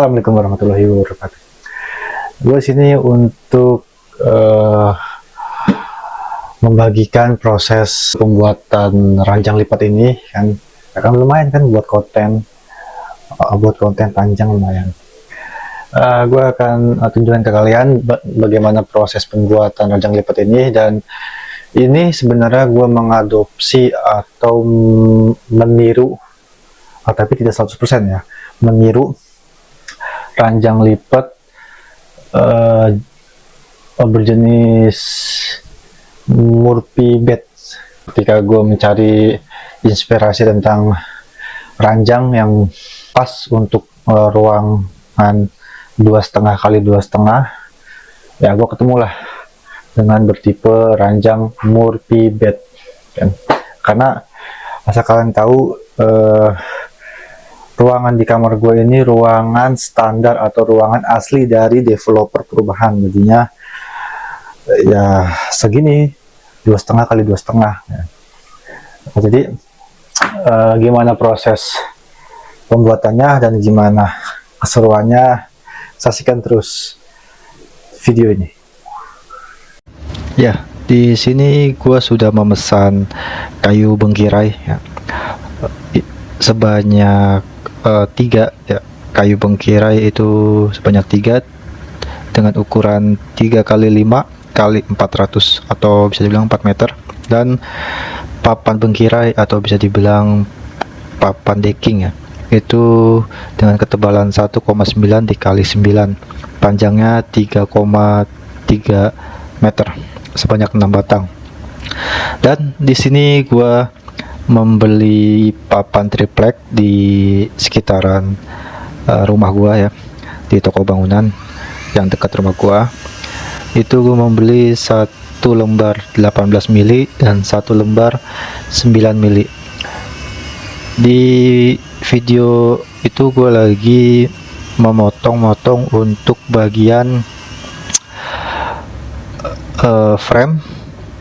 Assalamualaikum warahmatullahi wabarakatuh. Gue sini untuk membagikan proses pembuatan ranjang lipat ini kan lumayan kan buat konten panjang lumayan. Gue akan tunjukkan ke kalian bagaimana proses pembuatan ranjang lipat ini, dan ini sebenarnya gue mengadopsi atau meniru, tapi tidak 100% ya, meniru ranjang lipat berjenis Murphy bed. Ketika gue mencari inspirasi tentang ranjang yang pas untuk ruangan 2,5 kali 2,5, ya gue ketemulah dengan bertipe ranjang Murphy bed kan. Karena asal kalian tahu, ruangan di kamar gue ini ruangan standar atau ruangan asli dari developer perumahan, jadinya ya segini 2,5 kali 2,5 ya. Jadi gimana proses pembuatannya dan gimana keseruannya, saksikan terus video ini. Ya, di sini gua sudah memesan kayu bengkirai ya, sebanyak 3 ya. Kayu bengkirai itu sebanyak 3 dengan ukuran 3 kali 5 kali 400 atau bisa dibilang 4 meter, dan papan bengkirai atau bisa dibilang papan decking ya, itu dengan ketebalan 1,9 dikali 9, panjangnya 3,3 meter, sebanyak 6 batang. Dan di sini gua membeli papan triplek di sekitaran rumah gua ya, di toko bangunan yang dekat rumah gua. Itu gua membeli 1 lembar 18 mili dan 1 lembar 9 mili. Di video itu gua lagi memotong-motong untuk bagian frame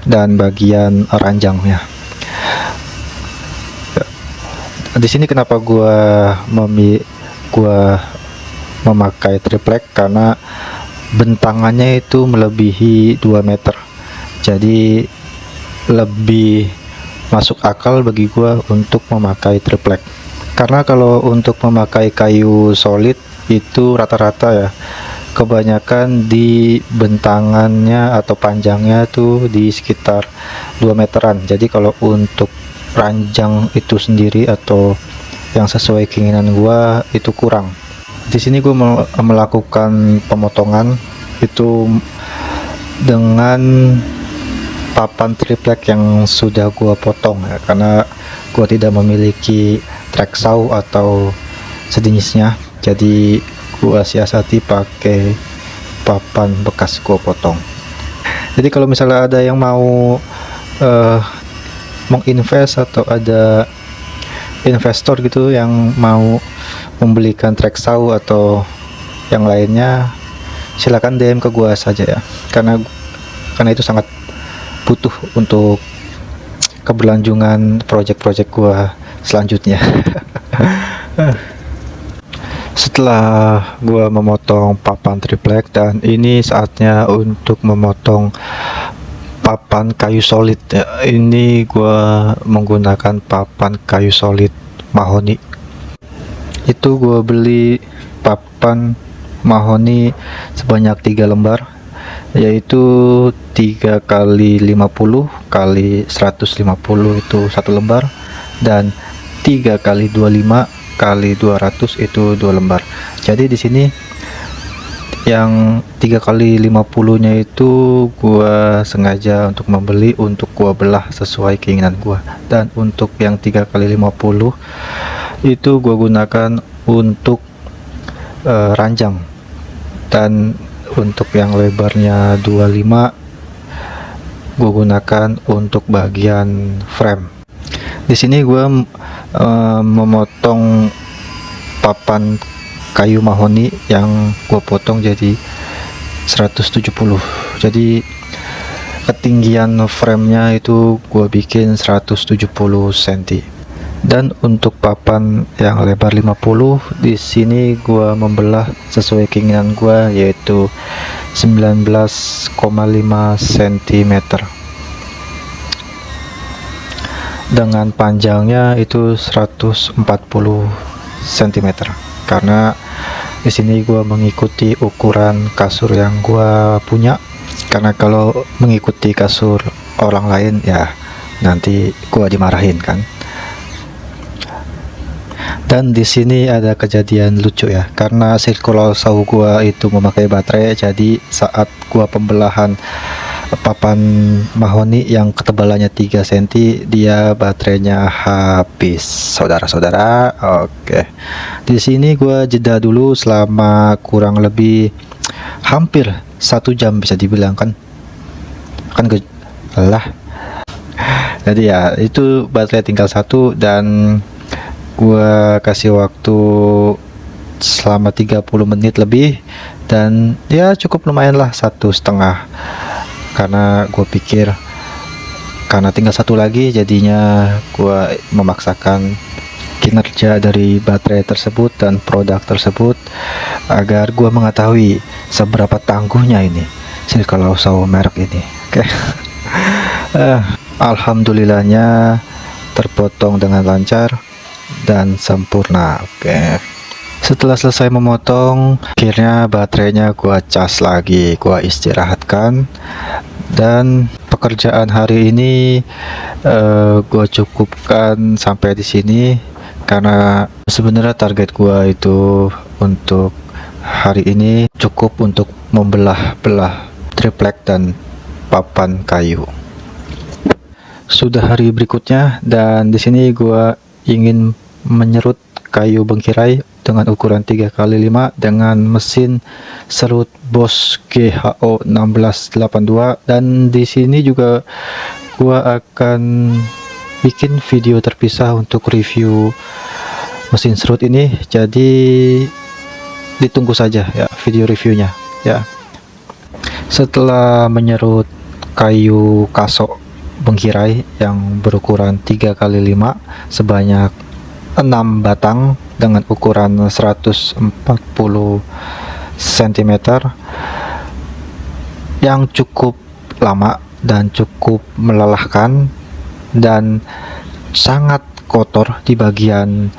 dan bagian ranjangnya. Di sini kenapa gua memakai triplek, karena bentangannya itu melebihi 2 meter, jadi lebih masuk akal bagi gua untuk memakai triplek. Karena kalau untuk memakai kayu solid itu rata-rata ya, kebanyakan di bentangannya atau panjangnya tuh di sekitar 2 meteran. Jadi kalau untuk ranjang itu sendiri atau yang sesuai keinginan gua itu kurang. Di sini gua melakukan pemotongan itu dengan papan triplek yang sudah gua potong ya, karena gua tidak memiliki track saw atau sejenisnya, jadi gua siasati pakai papan bekas gua potong. Jadi kalau misalnya ada yang mau menginvest atau ada investor gitu yang mau membelikan track saw atau yang lainnya, silakan DM ke gua saja ya, karena itu sangat butuh untuk keberlanjutan project-project gua selanjutnya. Setelah gua memotong papan triplek, dan ini saatnya untuk memotong papan kayu solid ya. Ini gua menggunakan papan kayu solid mahoni. Itu gua beli papan mahoni sebanyak 3 lembar, yaitu 3 kali 50 kali 150 itu 1 lembar, dan 3 kali 25 kali 200 itu 2 lembar. Jadi di sini yang 3 kali 50 nya itu gua sengaja untuk membeli untuk gua belah sesuai keinginan gua, dan untuk yang 3 kali 50 itu gua gunakan untuk ranjang, dan untuk yang lebarnya 25 gua gunakan untuk bagian frame. Di sini gua memotong papan kayu mahoni yang gue potong jadi 170, jadi ketinggian framenya itu gue bikin 170 cm. Dan untuk papan yang lebar 50, di sini gua membelah sesuai keinginan gua, yaitu 19,5 cm dengan panjangnya itu 140 cm, karena di sini gua mengikuti ukuran kasur yang gua punya, karena kalau mengikuti kasur orang lain ya nanti gua dimarahin kan. Dan di sini ada kejadian lucu ya, karena circular saw gua itu memakai baterai, jadi saat gua pembelahan papan mahoni yang ketebalannya 3 cm, dia baterainya habis, saudara-saudara. Oke, di sini gua jeda dulu selama kurang lebih hampir 1 jam bisa dibilang kan lah. Jadi ya itu baterai tinggal satu, dan gua kasih waktu selama 30 menit lebih, dan ya cukup lumayan lah, 1,5, karena gue pikir karena tinggal satu lagi, jadinya gue memaksakan kinerja dari baterai tersebut dan produk tersebut agar gue mengetahui seberapa tangguhnya ini circular saw merek ini. Oke. Alhamdulillahnya terpotong dengan lancar dan sempurna. Oke. Setelah selesai memotong, akhirnya baterainya gua cas lagi, gua istirahatkan, dan pekerjaan hari ini gua cukupkan sampai di sini, karena sebenarnya target gua itu untuk hari ini cukup untuk membelah-belah triplek dan papan kayu. Sudah hari berikutnya, dan di sini gua ingin menyerut kayu bengkirai dengan ukuran 3x5 dengan mesin serut Bosch GHO 1682, dan di sini juga gua akan bikin video terpisah untuk review mesin serut ini, jadi ditunggu saja ya video reviewnya ya. Setelah menyerut kayu kasok bengkirai yang berukuran 3x5 sebanyak 6 batang dengan ukuran 140 cm yang cukup lama dan cukup melelahkan, dan sangat kotor di bagian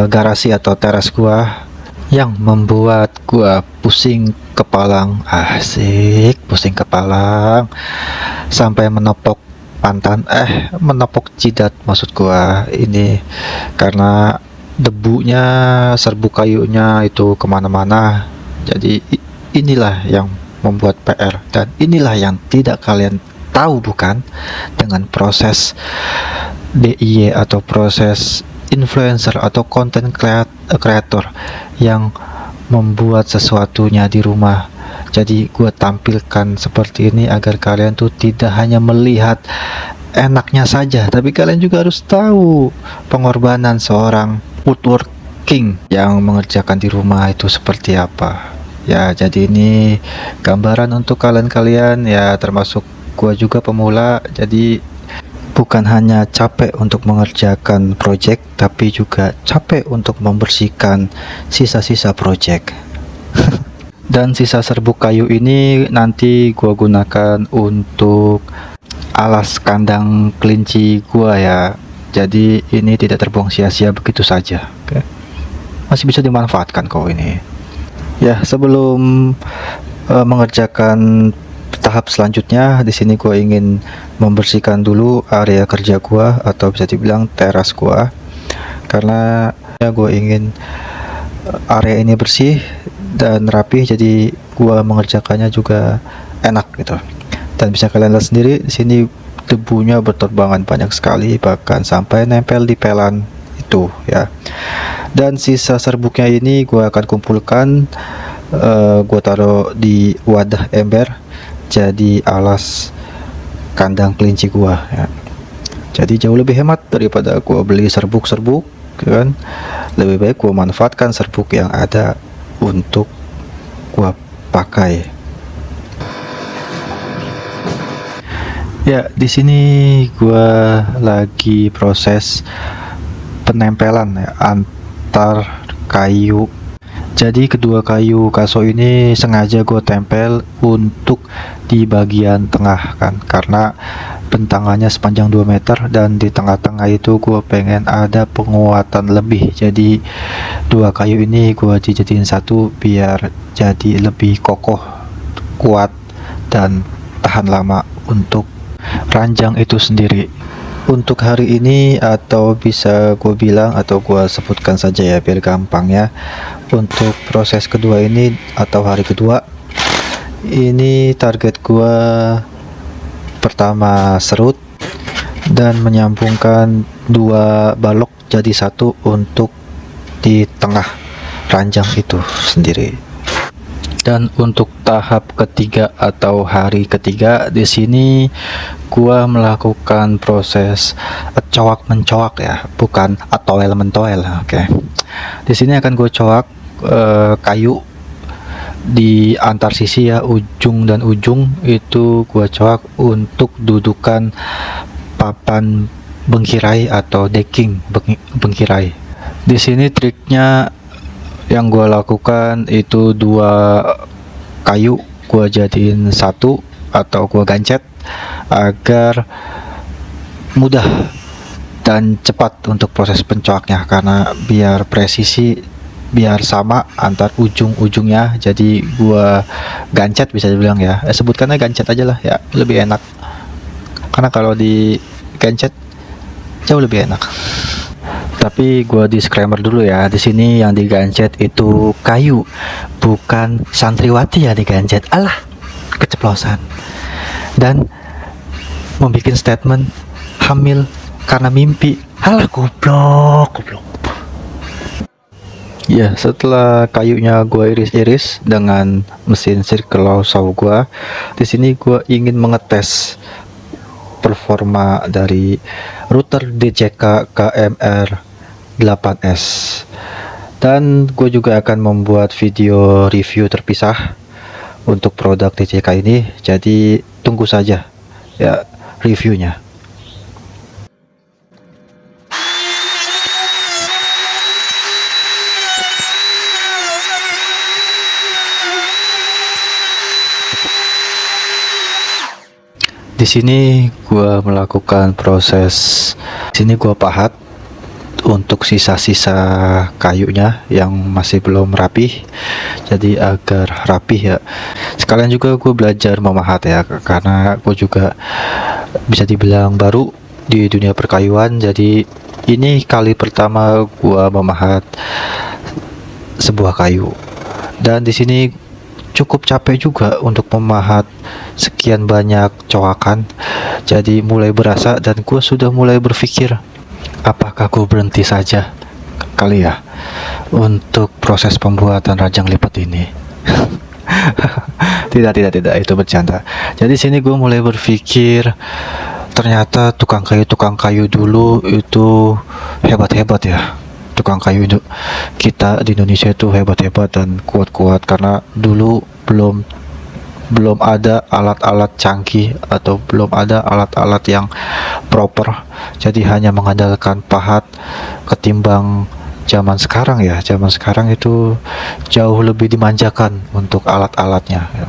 garasi atau teras gua, yang membuat gua pusing kepalang, asik pusing kepalang sampai menepok menepok jidat maksud gua ini, karena debunya, serbuk kayunya itu kemana-mana. Jadi inilah yang membuat PR, dan inilah yang tidak kalian tahu bukan, dengan proses DIY atau proses influencer atau content creator yang membuat sesuatunya di rumah. Jadi gue tampilkan seperti ini agar kalian tuh tidak hanya melihat enaknya saja, tapi kalian juga harus tahu pengorbanan seorang woodworking yang mengerjakan di rumah itu seperti apa. Ya, jadi ini gambaran untuk kalian-kalian ya, termasuk gue juga pemula. Jadi bukan hanya capek untuk mengerjakan project, tapi juga capek untuk membersihkan sisa-sisa project. Dan sisa serbuk kayu ini nanti gua gunakan untuk alas kandang kelinci gua ya. Jadi ini tidak terbuang sia-sia begitu saja. Oke. Masih bisa dimanfaatkan kok ini. Ya, sebelum mengerjakan tahap selanjutnya, di sini gua ingin membersihkan dulu area kerja gua atau bisa dibilang teras gua, karena ya gua ingin area ini bersih dan rapi, jadi gua mengerjakannya juga enak gitu. Dan bisa kalian lihat sendiri di sini debunya berterbangan banyak sekali, bahkan sampai nempel di pelan itu ya. Dan sisa serbuknya ini gua akan kumpulkan, gua taruh di wadah ember jadi alas kandang kelinci gua ya. Jadi jauh lebih hemat daripada gua beli serbuk-serbuk kan. Lebih baik gua manfaatkan serbuk yang ada untuk gua pakai. Ya, di sini gua lagi proses penempelan ya, antar kayu. Jadi kedua kayu kaso ini sengaja gue tempel untuk di bagian tengah kan, karena bentangannya sepanjang 2 meter dan di tengah-tengah itu gue pengen ada penguatan lebih. Jadi dua kayu ini gue dijadiin satu biar jadi lebih kokoh, kuat, dan tahan lama untuk ranjang itu sendiri. Untuk hari ini, atau bisa gue bilang atau gue sebutkan saja ya biar gampang ya, untuk proses kedua ini atau hari kedua ini target gue pertama serut dan menyambungkan dua balok jadi satu untuk di tengah ranjang itu sendiri. Dan untuk tahap ketiga atau hari ketiga di sini gua melakukan proses cowak mencoak ya, bukan atoel mentoel. Oke. Di sini akan gue coak kayu di antar sisi ya, ujung dan ujung itu gua coak untuk dudukan papan bengkirai atau decking bengkirai. Di sini triknya yang gue lakukan itu dua kayu gue jadiin satu atau gue gancet agar mudah dan cepat untuk proses pencoaknya, karena biar presisi, biar sama antar ujung-ujungnya. Jadi gue gancet bisa dibilang ya, sebutkannya gancet aja lah ya, lebih enak karena kalau di gancet jauh lebih enak. Tapi gua disclaimer dulu ya, di sini yang digancet itu kayu, bukan santriwati yang digancet. Alah, keceplosan. Dan membuat statement hamil karena mimpi. Alah, goblok. Ya, setelah kayunya gua iris-iris dengan mesin circle saw gua, di sini gua ingin mengetes performa dari router DCK KMR 8S, dan gue juga akan membuat video review terpisah untuk produk DCK ini, jadi tunggu saja ya reviewnya. Di sini gue melakukan proses, sini gue pahat untuk sisa-sisa kayunya yang masih belum rapih, jadi agar rapih ya. Sekalian juga gue belajar memahat ya, karena gue juga bisa dibilang baru di dunia perkayuan. Jadi ini kali pertama gue memahat sebuah kayu, dan di sini cukup capek juga untuk memahat sekian banyak coakan. Jadi mulai berasa, dan gue sudah mulai berpikir apakah gue berhenti saja kali ya untuk proses pembuatan ranjang lipat ini. tidak, itu bercanda. Jadi sini gue mulai berpikir ternyata tukang kayu dulu itu hebat ya. Tukang kayu itu kita di Indonesia itu hebat dan kuat, karena dulu belum ada alat-alat canggih atau belum ada alat-alat yang proper, jadi hanya mengandalkan pahat. Ketimbang zaman sekarang ya, zaman sekarang itu jauh lebih dimanjakan untuk alat-alatnya ya.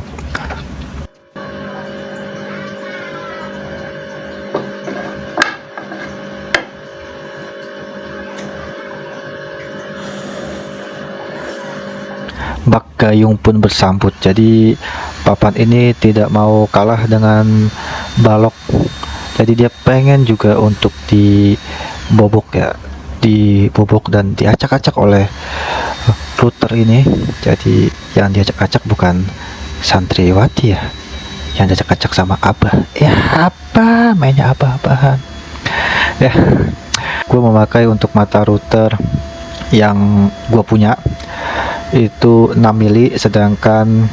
Bak gayung pun bersambut, jadi papan ini tidak mau kalah dengan balok, jadi dia pengen juga untuk dibobok ya, dibobok dan diacak-acak oleh router ini. Jadi yang diacak-acak bukan santriwati ya, yang diacak-acak sama abah ya. Apa mainnya abah-abahan ya. Gue memakai untuk mata router yang gue punya itu 6 mili, sedangkan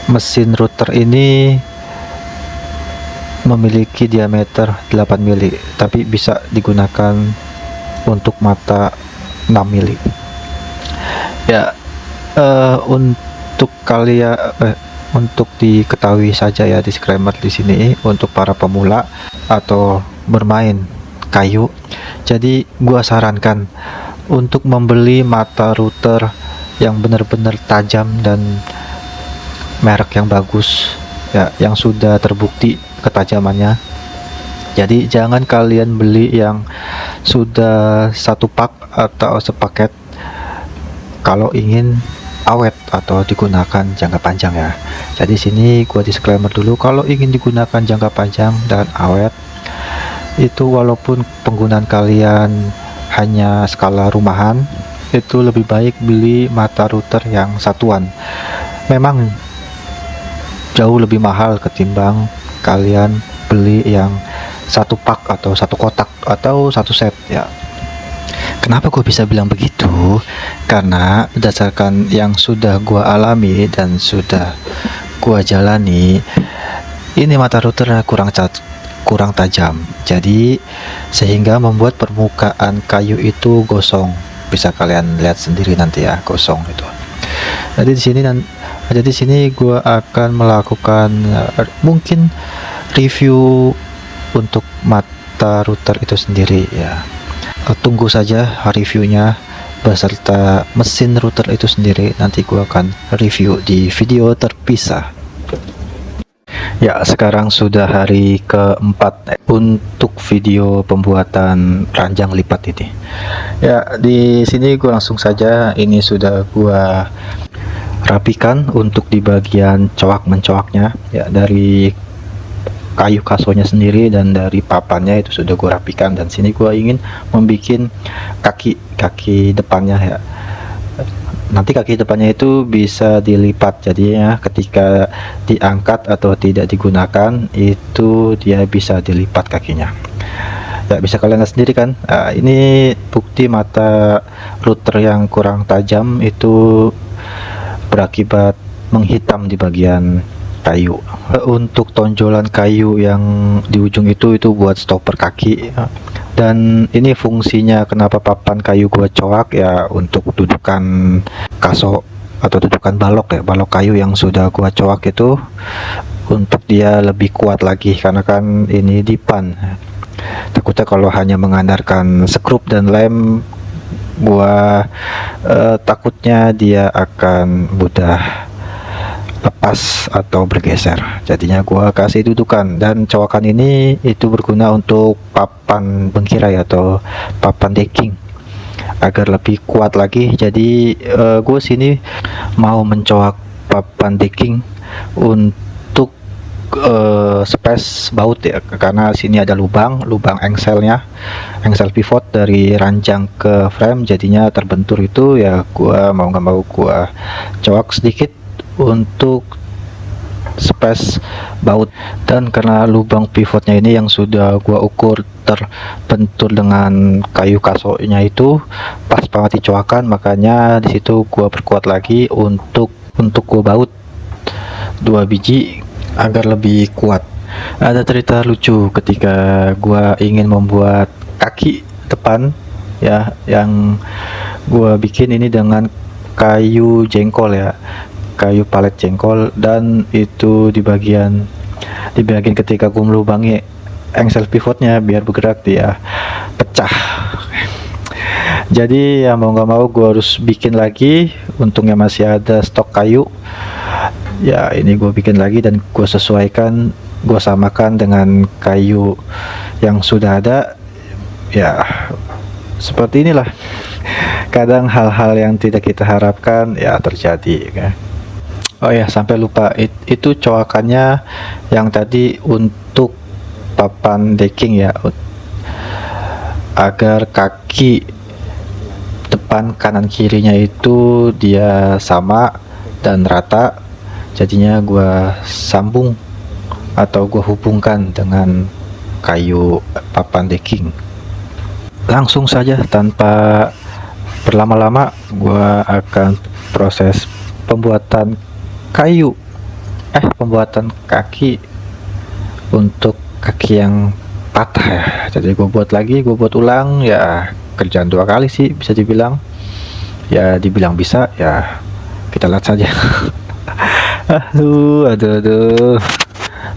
mesin router ini memiliki diameter 8 mili, tapi bisa digunakan untuk mata 6 mili ya. Untuk kalian untuk diketahui saja ya, disclaimer di sini untuk para pemula atau bermain kayu Jadi gua sarankan untuk membeli mata router yang benar-benar tajam dan merek yang bagus ya, yang sudah terbukti ketajamannya. Jadi jangan kalian beli yang sudah satu pak atau sepaket kalau ingin awet atau digunakan jangka panjang ya. Jadi sini gua disclaimer dulu, kalau ingin digunakan jangka panjang dan awet itu walaupun penggunaan kalian hanya skala rumahan, itu lebih baik beli mata router yang satuan. Memang jauh lebih mahal ketimbang kalian beli yang satu pak atau satu kotak atau satu set ya. Kenapa gue bisa bilang begitu? Karena berdasarkan yang sudah gue alami dan sudah gue jalani, ini mata router kurang tajam, jadi sehingga membuat permukaan kayu itu gosong. Bisa kalian lihat sendiri nanti ya, gosong itu. Jadi di sini gue akan melakukan mungkin review untuk mata router itu sendiri ya. Tunggu saja reviewnya beserta mesin router itu sendiri, nanti gue akan review di video terpisah. Ya, sekarang sudah hari keempat untuk video pembuatan ranjang lipat ini. Ya, di sini gue langsung saja, ini sudah gue rapikan untuk di bagian coak mencoaknya ya, dari kayu kasonya sendiri dan dari papannya itu sudah gue rapikan, dan sini gue ingin membuat kaki depannya ya. Nanti kaki depannya itu bisa dilipat, jadinya ketika diangkat atau tidak digunakan itu dia bisa dilipat kakinya ya. Bisa kalian lihat sendiri kan. Ini bukti mata router yang kurang tajam itu berakibat menghitam di bagian kayu. Untuk tonjolan kayu yang di ujung itu buat stopper kaki. Dan ini fungsinya kenapa papan kayu gua coak ya, untuk dudukan kaso atau dudukan balok ya, balok kayu yang sudah gua coak itu untuk dia lebih kuat lagi, karena kan ini dipan. Takutnya kalau hanya mengandalkan skrup dan lem, gua takutnya dia akan mudah lepas atau bergeser. Jadinya gua kasih dudukan, dan cowakan ini itu berguna untuk papan bengkirai atau papan decking agar lebih kuat lagi. Jadi gue sini mau mencoak papan decking untuk space baut ya, karena sini ada lubang engselnya, engsel pivot dari ranjang ke frame, jadinya terbentur itu ya. Gua mau nggak mau gua coak sedikit untuk space baut, dan karena lubang pivotnya ini yang sudah gua ukur terbentur dengan kayu kasonya itu pas banget dicoakan, makanya disitu gua perkuat lagi untuk gua baut 2 biji agar lebih kuat. Ada cerita lucu ketika gua ingin membuat kaki depan ya, yang gua bikin ini dengan kayu jengkol ya, kayu palet jengkol, dan itu di bagian ketika gue melubangi engsel pivotnya biar bergerak, dia pecah. Jadi ya mau nggak mau gue harus bikin lagi. Untungnya masih ada stok kayu ya, ini gue bikin lagi dan gue sesuaikan, gue samakan dengan kayu yang sudah ada ya. Seperti inilah kadang hal-hal yang tidak kita harapkan ya terjadi ya. Oh ya, sampai lupa, itu coakannya yang tadi untuk papan decking ya, agar kaki depan kanan kirinya itu dia sama dan rata. Jadinya gua sambung atau gua hubungkan dengan kayu papan decking. Langsung saja tanpa berlama-lama gua akan proses pembuatan pembuatan kaki untuk kaki yang patah ya. Jadi gue buat ulang ya, kerjaan 2 kali sih bisa dibilang ya, dibilang bisa ya, kita lihat saja. aduh.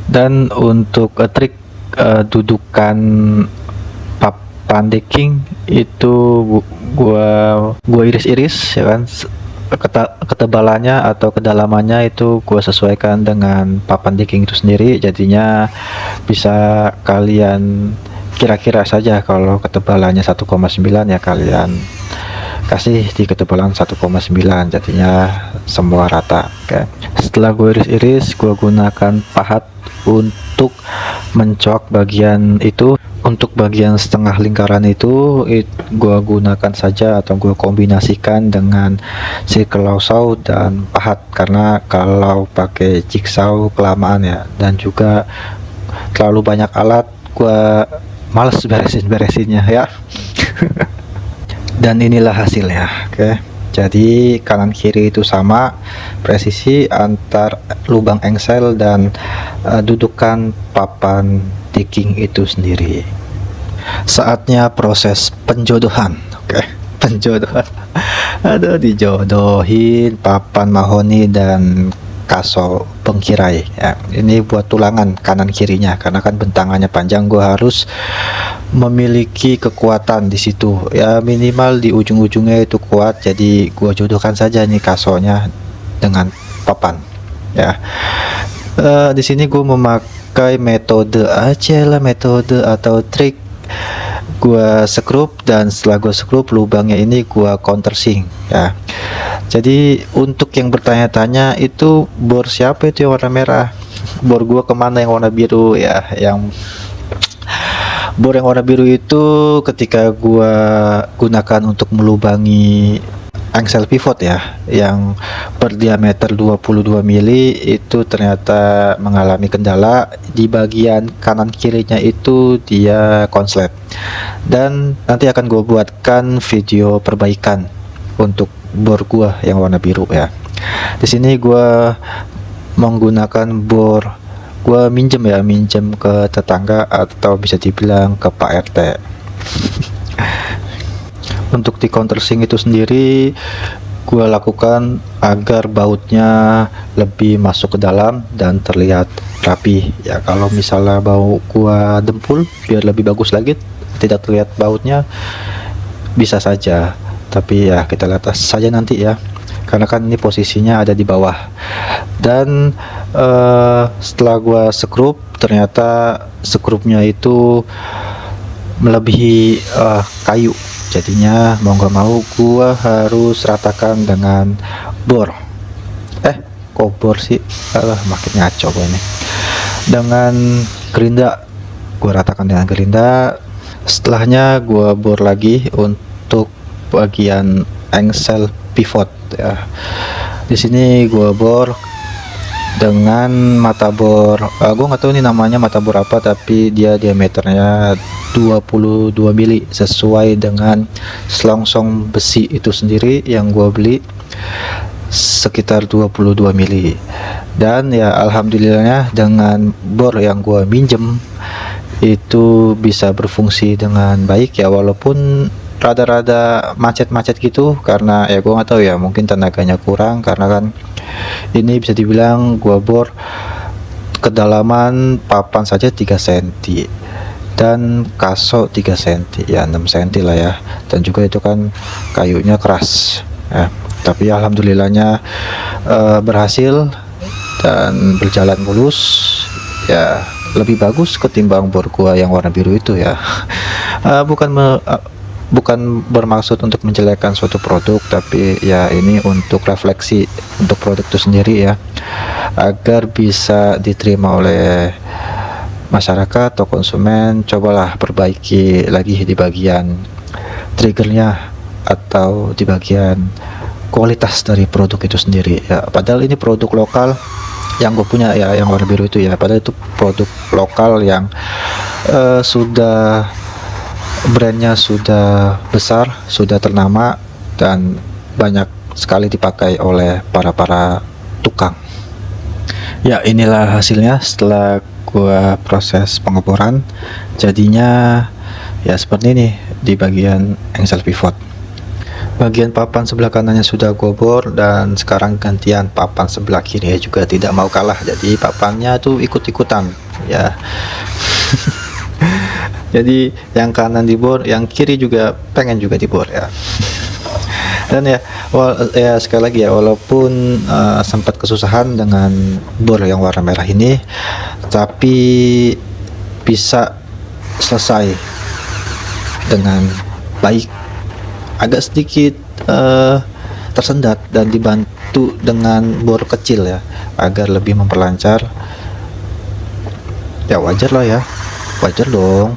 Dan untuk trik dudukan papan decking itu gua iris-iris ya kan. Ketebalannya atau kedalamannya itu gua sesuaikan dengan papan decking itu sendiri, jadinya bisa kalian kira-kira saja. Kalau ketebalannya 1,9 ya kalian kasih di ketebalan 1,9, jadinya semua rata. Oke. Setelah gue iris-iris, gue gunakan pahat untuk mencok bagian itu. Untuk bagian setengah lingkaran itu gue gunakan saja atau gue kombinasikan dengan circle saw dan pahat, karena kalau pakai jigsaw kelamaan ya, dan juga terlalu banyak alat, gue males beresinnya ya. Dan inilah hasilnya. Oke, jadi kanan kiri itu sama presisi antar lubang engsel dan dudukan papan decking itu sendiri. Saatnya proses penjodohan. Oke, penjodohan. Aduh, dijodohin papan mahoni dan kaso pengkirai ya. Ini buat tulangan kanan kirinya, karena kan bentangannya panjang, gua harus memiliki kekuatan di situ ya, minimal di ujung-ujungnya itu kuat. Jadi gua jodohkan saja nih kasonya dengan papan ya. Di sini gua memakai metode atau trik. Gua skrup, dan setelah gua skrup lubangnya ini gua countersink ya. Jadi untuk yang bertanya-tanya itu bor siapa itu yang warna merah, bor gua kemana yang warna biru ya. Yang bor yang warna biru itu ketika gua gunakan untuk melubangi engsel pivot ya, yang berdiameter 22 mili itu ternyata mengalami kendala di bagian kanan kirinya itu, dia konslet. Dan nanti akan gue buatkan video perbaikan untuk bor gua yang warna biru ya. Di sini gua menggunakan bor, gua minjem ke tetangga atau bisa dibilang ke Pak RT. Untuk di countersink itu sendiri gua lakukan agar bautnya lebih masuk ke dalam dan terlihat rapi ya. Kalau misalnya bau gua dempul biar lebih bagus lagi, tidak terlihat bautnya, bisa saja, tapi ya kita lihat saja nanti ya, karena kan ini posisinya ada di bawah. Dan setelah gua skrup, ternyata skrupnya itu melebihi kayu, jadinya mau nggak mau gua harus ratakan dengan bor. Kok bor sih, makin ngaco gua ini. Dengan gerinda, gua ratakan dengan gerinda. Setelahnya gua bor lagi untuk bagian engsel pivot ya. Di sini gua bor dengan mata bor, gua nggak tahu ini namanya mata bor apa, tapi dia diameternya 22 mili sesuai dengan selongsong besi itu sendiri yang gua beli sekitar 22 mili. Dan ya alhamdulillahnya dengan bor yang gua minjem itu bisa berfungsi dengan baik ya, walaupun rada-rada macet-macet gitu, karena ya gua nggak tahu ya, mungkin tenaganya kurang, karena kan ini bisa dibilang gua bor kedalaman papan saja 3 cm dan kaso 3 cm ya, 6 cm lah ya. Dan juga itu kan kayunya keras ya, tapi alhamdulillahnya berhasil dan berjalan mulus ya, lebih bagus ketimbang bor gua yang warna biru itu ya. Bukan bermaksud untuk menjelekkan suatu produk, tapi ya ini untuk refleksi untuk produk itu sendiri ya, agar bisa diterima oleh masyarakat atau konsumen. Cobalah perbaiki lagi di bagian triggernya atau di bagian kualitas dari produk itu sendiri ya. Padahal ini produk lokal yang gue punya ya, yang warna biru itu ya, padahal itu produk lokal yang sudah brandnya sudah besar, sudah ternama, dan banyak sekali dipakai oleh para tukang ya. Inilah hasilnya setelah gua proses pengeboran. Jadinya ya seperti ini di bagian engsel pivot. Bagian papan sebelah kanannya sudah gua bor, dan sekarang gantian papan sebelah kiri juga tidak mau kalah, jadi papannya tuh ikut-ikutan ya. Jadi yang kanan dibor, yang kiri juga pengen juga dibor ya. Dan ya, ya sekali lagi ya, walaupun sempat kesusahan dengan bor yang warna merah ini, tapi bisa selesai dengan baik. Agak sedikit tersendat dan dibantu dengan bor kecil ya, agar lebih memperlancar. Ya wajar lah ya, wajar dong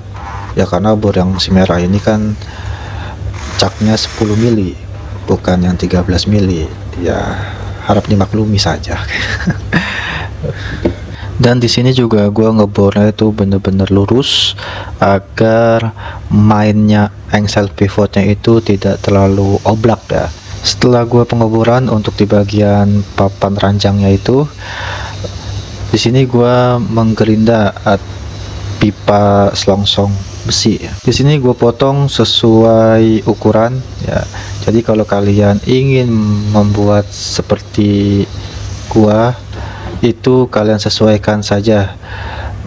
ya, karena bor yang si merah ini kan caknya 10 mili, bukan yang 13 mili ya, harap dimaklumi saja. Dan di sini juga gua ngebornya itu bener-bener lurus agar mainnya engsel pivotnya itu tidak terlalu oblak ya. Setelah gua pengeboran untuk di bagian papan ranjangnya itu, di sini gua menggerinda pipa selongsong besi ya. Di sini gue potong sesuai ukuran ya. Jadi kalau kalian ingin membuat seperti gua, itu kalian sesuaikan saja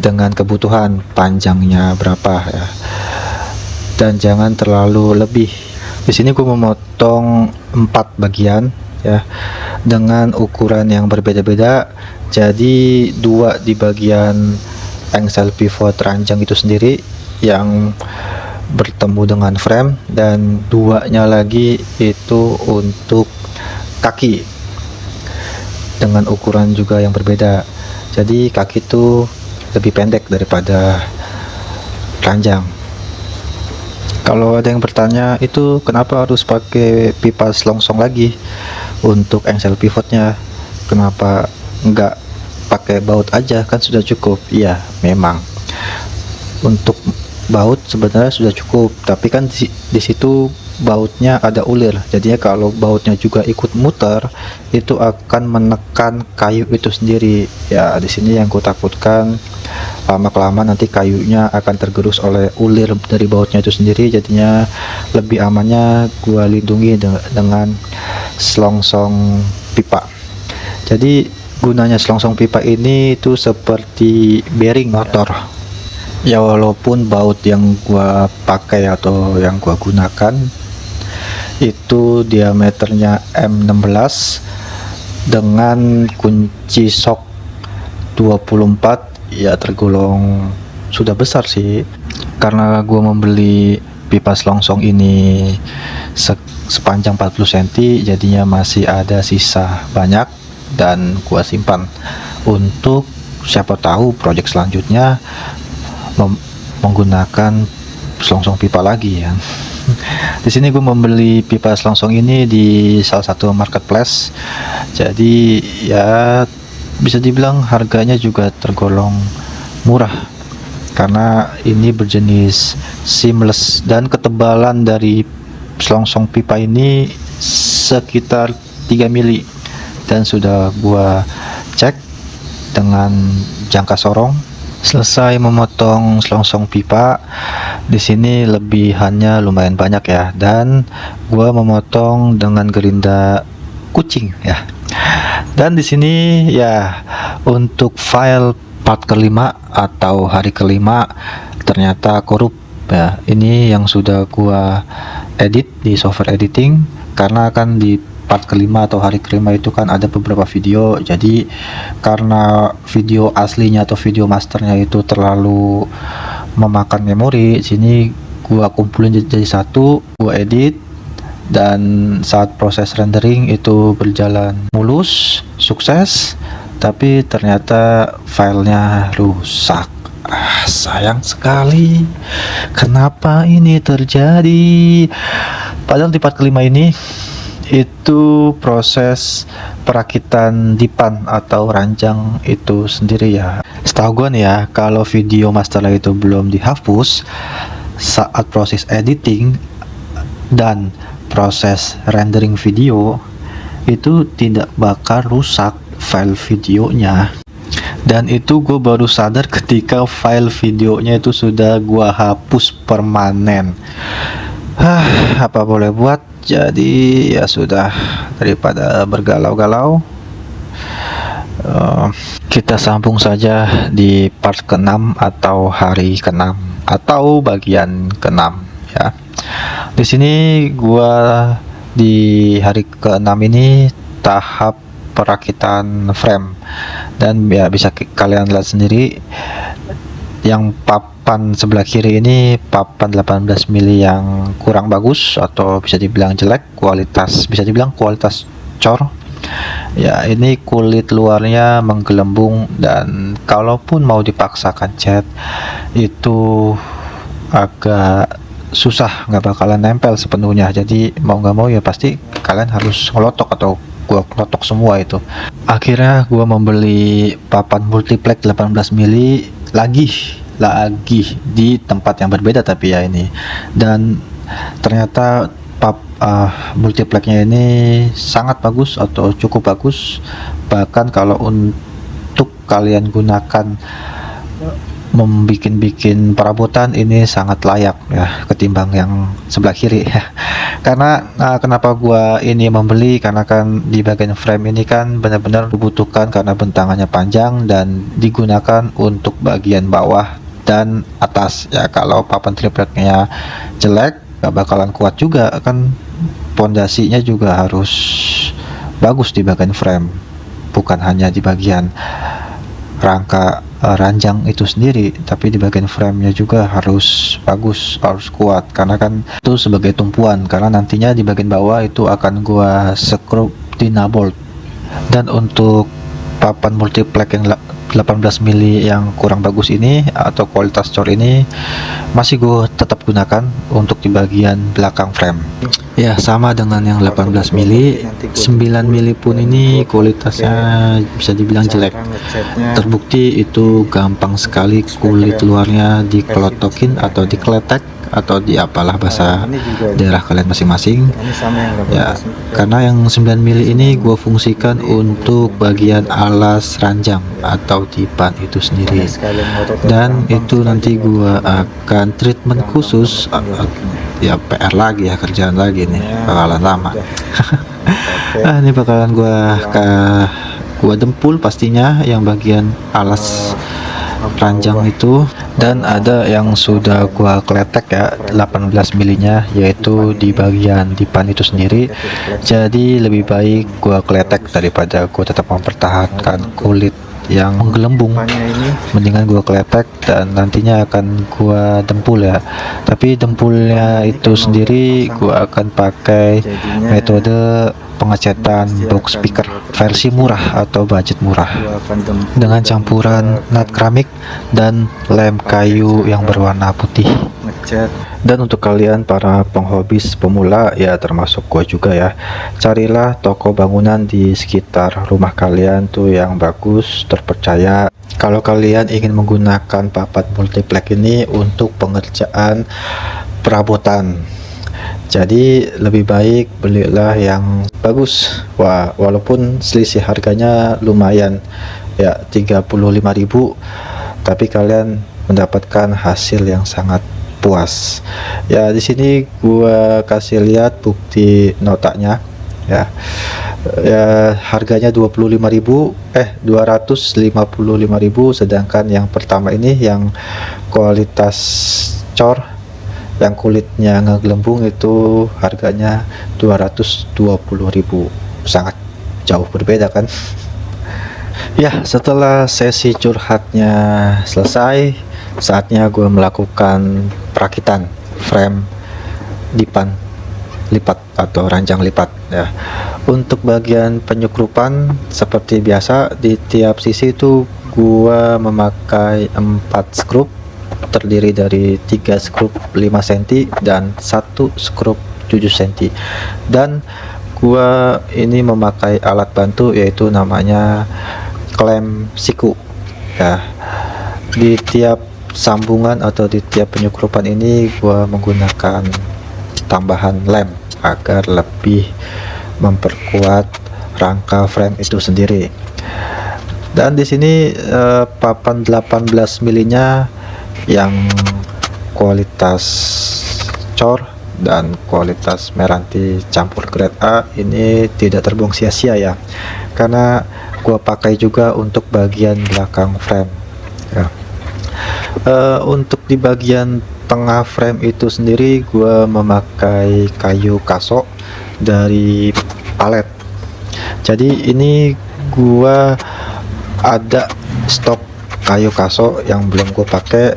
dengan kebutuhan panjangnya berapa ya, dan jangan terlalu lebih. Di sini gue memotong 4 bagian ya, dengan ukuran yang berbeda-beda. Jadi 2 di bagian engsel pivot ranjang itu sendiri yang bertemu dengan frame, dan 2-nya lagi itu untuk kaki dengan ukuran juga yang berbeda. Jadi kaki itu lebih pendek daripada ranjang. Kalau ada yang bertanya, itu kenapa harus pakai pipa selongsong lagi untuk engsel pivotnya, kenapa enggak pakai baut aja, kan sudah cukup? Iya, memang untuk baut sebenarnya sudah cukup, tapi kan di situ bautnya ada ulir, jadinya kalau bautnya juga ikut muter, itu akan menekan kayu itu sendiri ya. Di sini yang kutakutkan, lama-kelamaan nanti kayunya akan tergerus oleh ulir dari bautnya itu sendiri, jadinya lebih amannya gua lindungi dengan selongsong pipa. Jadi gunanya selongsong pipa ini itu seperti bearing motor ya, walaupun baut yang gua pakai atau yang gua gunakan itu diameternya M16 dengan kunci sok 24 ya, tergolong sudah besar sih. Karena gua membeli pipa selongsong ini sepanjang 40 cm, jadinya masih ada sisa banyak dan gua simpan untuk siapa tahu project selanjutnya menggunakan selongsong pipa lagi ya. Di sini gue membeli pipa selongsong ini di salah satu marketplace, jadi ya bisa dibilang harganya juga tergolong murah karena ini berjenis seamless, dan ketebalan dari selongsong pipa ini sekitar 3 mili, dan sudah gua cek dengan jangka sorong. Selesai memotong selongsong pipa, di sini lebihannya lumayan banyak ya, dan gua memotong dengan gerinda kucing ya. Dan di sini ya, untuk file part kelima atau hari kelima ternyata korup ya. Ini yang sudah gua edit di software editing, karena kan di part kelima atau hari kelima itu kan ada beberapa video, jadi karena video aslinya atau video masternya itu terlalu memakan memori, sini gua kumpulin jadi satu, gua edit, dan saat proses rendering itu berjalan mulus, sukses, tapi ternyata filenya rusak. Sayang sekali, kenapa ini terjadi? Padahal di part kelima ini itu proses perakitan dipan atau ranjang itu sendiri ya. Setahu gue nih ya, kalau video masternya itu belum dihapus saat proses editing dan proses rendering video, itu tidak bakal rusak file videonya. Dan itu gue baru sadar ketika file videonya itu sudah gue hapus permanen. Apa boleh buat, jadi ya sudah, daripada bergalau-galau, kita sambung saja di part ke-6 atau hari ke-6. atau bagian keenam ya. Di sini gua di hari ke-6 ini tahap perakitan frame, dan ya bisa kalian lihat sendiri yang papan sebelah kiri ini papan 18 mili yang kurang bagus atau bisa dibilang jelek, bisa dibilang kualitas cor ya. Ini kulit luarnya menggelembung, dan kalaupun mau dipaksakan cat itu agak susah, nggak bakalan nempel sepenuhnya. Jadi mau nggak mau ya pasti kalian harus ngelotok, atau gua ngelotok semua itu. Akhirnya gua membeli papan multiplex 18 mili lagi di tempat yang berbeda, tapi ya ini, dan ternyata multiplexnya ini sangat bagus atau cukup bagus. Bahkan kalau untuk kalian gunakan membikin perabotan, ini sangat layak ya ketimbang yang sebelah kiri. Karena kenapa gua ini membeli, karena kan di bagian frame ini kan benar-benar dibutuhkan karena bentangannya panjang dan digunakan untuk bagian bawah dan atas ya. Kalau papan tripleknya jelek gak bakalan kuat juga kan. Pondasinya juga harus bagus di bagian frame, bukan hanya di bagian rangka ranjang itu sendiri, tapi di bagian framenya juga harus bagus, harus kuat, karena kan itu sebagai tumpuan, karena nantinya di bagian bawah itu akan gua skrup di bolt. Dan untuk papan multiplex yang 18 mili yang kurang bagus ini atau kualitas cor ini masih gue tetap gunakan untuk di bagian belakang frame ya, sama dengan yang 18 mili. 9 mili pun ini kualitasnya bisa dibilang jelek, terbukti itu gampang sekali kulit luarnya dikelotokin atau dikletek atau di apalah bahasa daerah kalian masing-masing ya. Karena yang 9 mili ini gue fungsikan untuk bagian alas ranjang atau dipan itu sendiri, dan itu nanti gue akan treatment khusus ya. PR lagi ya, kerjaan lagi nih, bakalan lama. Ini bakalan gua dempul pastinya yang bagian alas ranjang itu, dan ada yang sudah gua kletek ya 18 milinya, yaitu di bagian dipan itu sendiri. Jadi lebih baik gua kletek daripada gua tetap mempertahankan kulit yang menggelembung. Mendingan gua kletek dan nantinya akan gua dempul ya. Tapi dempulnya itu sendiri gua akan pakai metode pengecatan box speaker versi murah atau budget murah dengan campuran nut keramik dan lem kayu yang berwarna putih. Dan untuk kalian para penghobis pemula ya, termasuk gua juga ya, carilah toko bangunan di sekitar rumah kalian tuh yang bagus, terpercaya. Kalau kalian ingin menggunakan papan multiplex ini untuk pengerjaan perabotan, jadi lebih baik belilah yang bagus. Walaupun selisih harganya lumayan ya, 35.000, tapi kalian mendapatkan hasil yang sangat puas ya. Di sini gua kasih lihat bukti notanya ya. Harganya 255.000, sedangkan yang pertama ini yang kualitas cor yang kulitnya ngegelembung itu harganya 220.000, sangat jauh berbeda kan. Ya, setelah sesi curhatnya selesai, saatnya gue melakukan perakitan frame dipan lipat atau ranjang lipat ya. Untuk bagian penyukrupan seperti biasa, di tiap sisi itu gua memakai 4 skrup terdiri dari 3 skrup 5 cm dan 1 skrup 7 cm, dan gua ini memakai alat bantu yaitu namanya klem siku ya. Di tiap sambungan atau di tiap penyukrupan ini gua menggunakan tambahan lem agar lebih memperkuat rangka frame itu sendiri. Dan di sini papan 18 milinya yang kualitas cor dan kualitas Meranti campur grade A ini tidak terbuang sia-sia ya, karena gua pakai juga untuk bagian belakang frame ya. Untuk di bagian tengah frame itu sendiri gua memakai kayu kaso dari palet. Jadi ini gua ada stok kayu kaso yang belum gue pakai,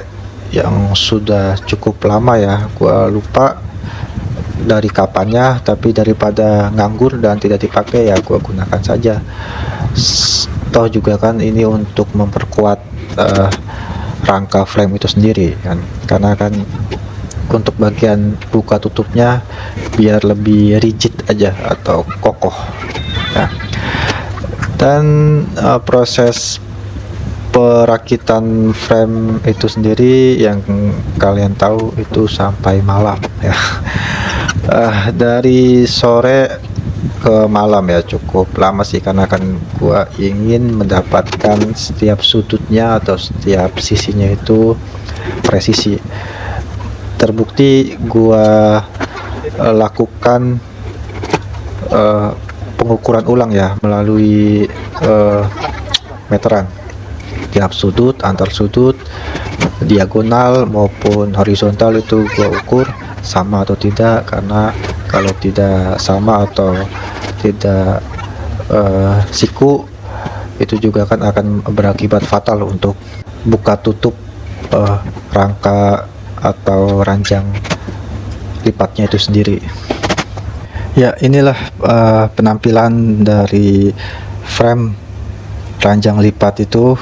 yang sudah cukup lama ya, gua lupa dari kapannya, tapi daripada nganggur dan tidak dipakai ya gua gunakan saja. Toh juga kan ini untuk memperkuat rangka frame itu sendiri kan, karena kan untuk bagian buka tutupnya biar lebih rigid aja atau kokoh ya. Dan proses perakitan frame itu sendiri yang kalian tahu itu sampai malam ya. Dari sore ke malam ya, cukup lama sih, karena kan gua ingin mendapatkan setiap sudutnya atau setiap sisinya itu presisi. Terbukti gua lakukan pengukuran ulang ya melalui meteran tiap sudut, antar sudut, diagonal maupun horizontal itu gua ukur sama atau tidak, karena kalau tidak sama atau tidak siku itu juga kan akan berakibat fatal untuk buka tutup rangka atau ranjang lipatnya itu sendiri. Ya, inilah penampilan dari frame ranjang lipat itu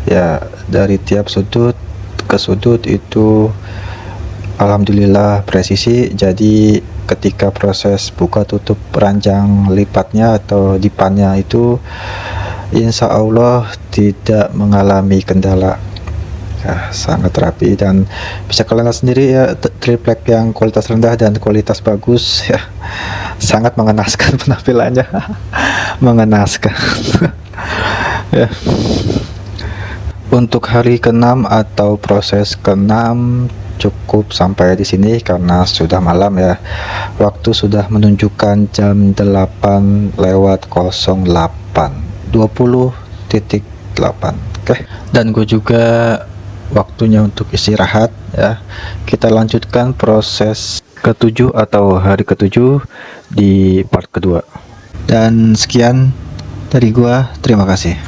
ya, dari tiap sudut ke sudut itu alhamdulillah presisi. Jadi ketika proses buka tutup ranjang lipatnya atau dipannya itu insya Allah tidak mengalami kendala ya, sangat rapi dan bisa kalian lihat sendiri ya, triplek yang kualitas rendah dan kualitas bagus ya, sangat mengenaskan penampilannya. Mengenaskan. Ya. Untuk hari ke-6 atau proses ke-6 cukup sampai di sini karena sudah malam ya. Waktu sudah menunjukkan jam 8:08 20:08. Oke. Dan gue juga waktunya untuk istirahat ya. Kita lanjutkan proses ke-7 atau hari ke-7 di part kedua. Dan sekian dari gua, terima kasih.